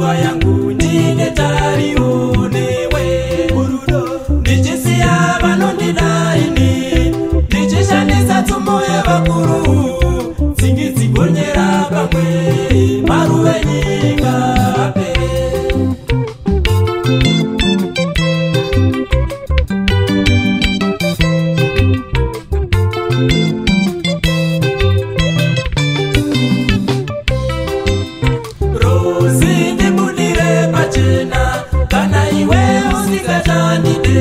nguva yangu ndine tariro newe. Ndichisiya vanondida ini, ndichishandisa tsumo yevakuru, tsingi dzigonyera pamwe maruve nyika pe. Rozi ndibudire pachena, kana iwe usingatandide,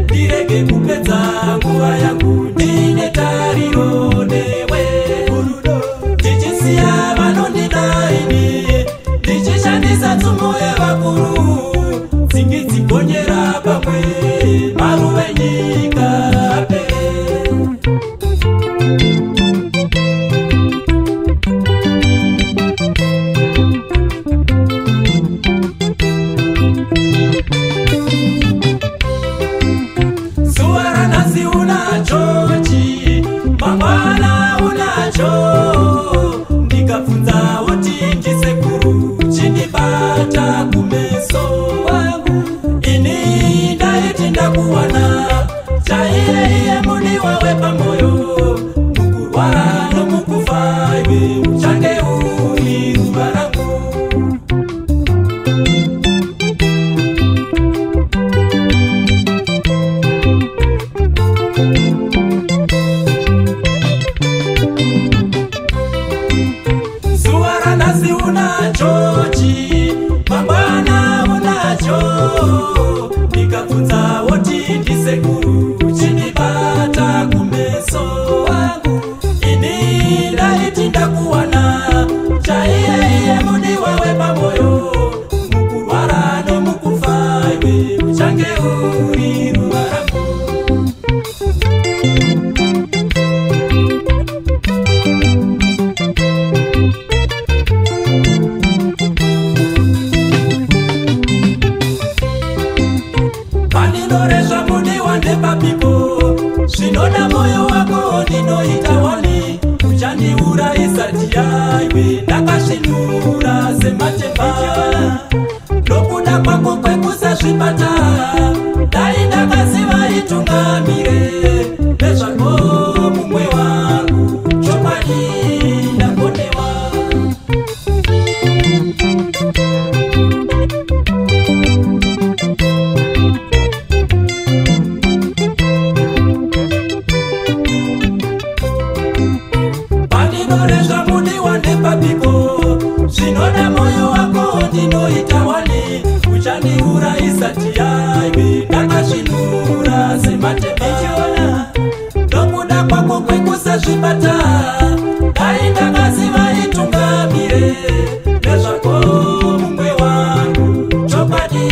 ndirege kupedza nguva yangu ndine tariro newe. Ndichisiya vanondida ini, ndichishandisa tsumo yevakuru, tsingi dzigonyera pamwe maruve nyika pe. Suara nasi unachochi, mangwana unacho, ndikafunza oti ndisekuru, chinibata kumeso wangu. Ini ndaiti ndakuwana, chaiye muni wawe pamoyo, mukurwara nomukufa iwe uchange uri ruva rangu. Suara nasi unachochi, mangwana unacho, ndikafunza oti ndisekuru, chinibata kumeso wangu. Ini ndaiti ndakuwana, chaiye muni wawe pamoyo, mukurwara nomukufa iwe uchange uri ruva rangu. Pandinoresva muni wande papiko, zvinoda moyo wako ndinoita wani, uchandiurayisa iwe ndakasvinura sematemba. Nokuda kwako kwekusazvibata, dai ndakaziva itungamire nezvako mumwe wangu, chokwadi ndakonewa. Pandinoresva muni wande papiko, zvinoda moyo wako ndinoita wani, uchandiurayisa iwe ndakasvinura sematemba. Nokuda kwako kwekusazvibata, dai ndakaziva itungamire nezvako mumwe wangu, chokwadi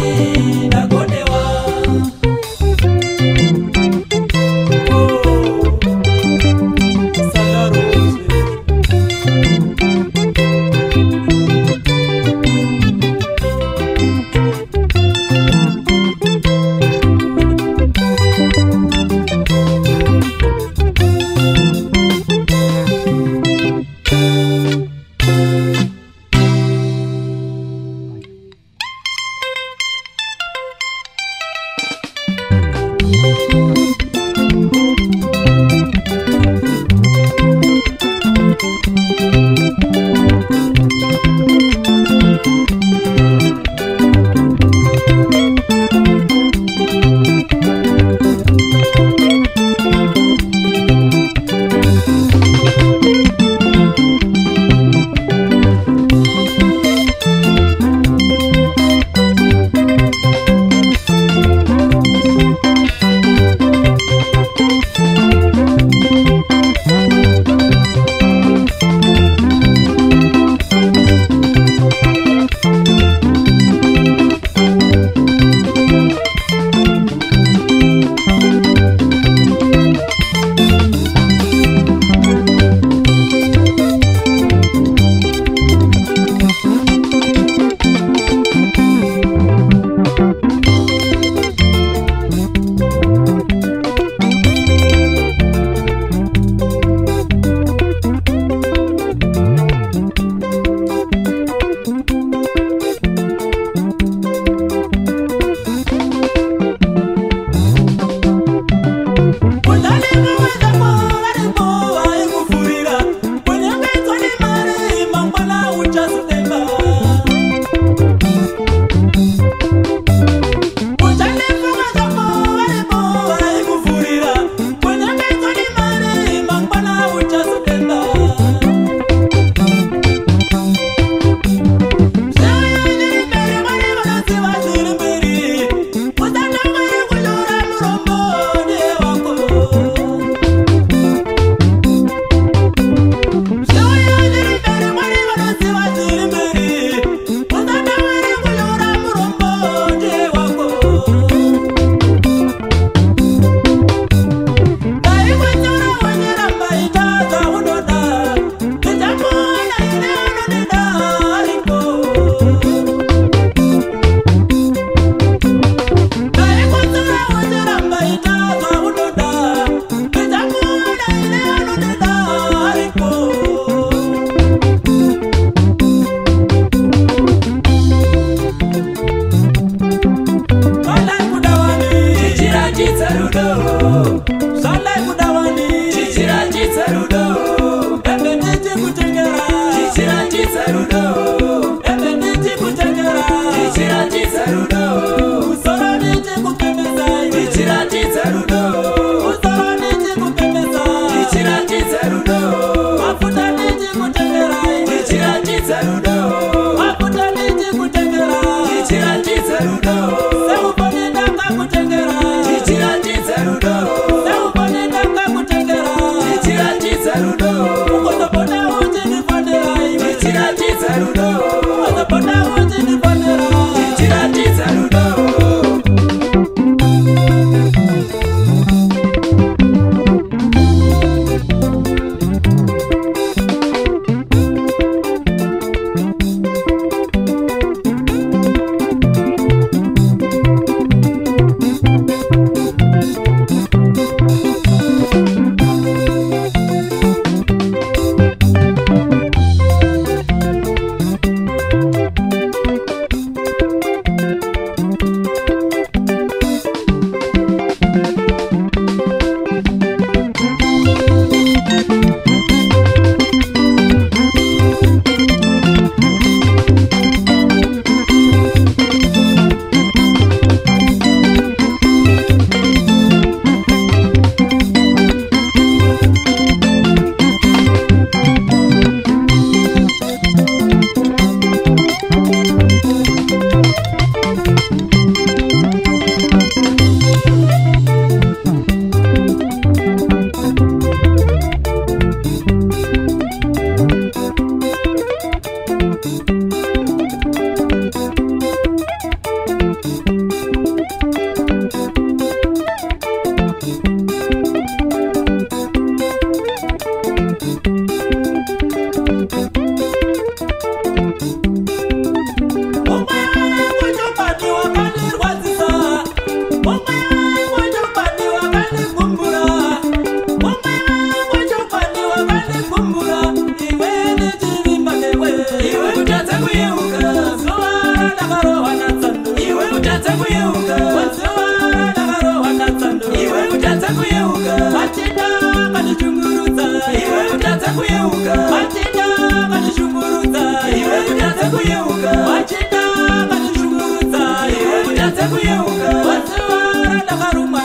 utatsa kuyeuka waziwa ndakarohwa ndatsando iwe utatsa kuyeuka matenda akandishungurudza iwe utatsa kuyeuka matenda akandishungurudza iwe utatsa kuyeuka matenda akandishungurudza iwe utatsa kuyeuka waziwa ndakarumwa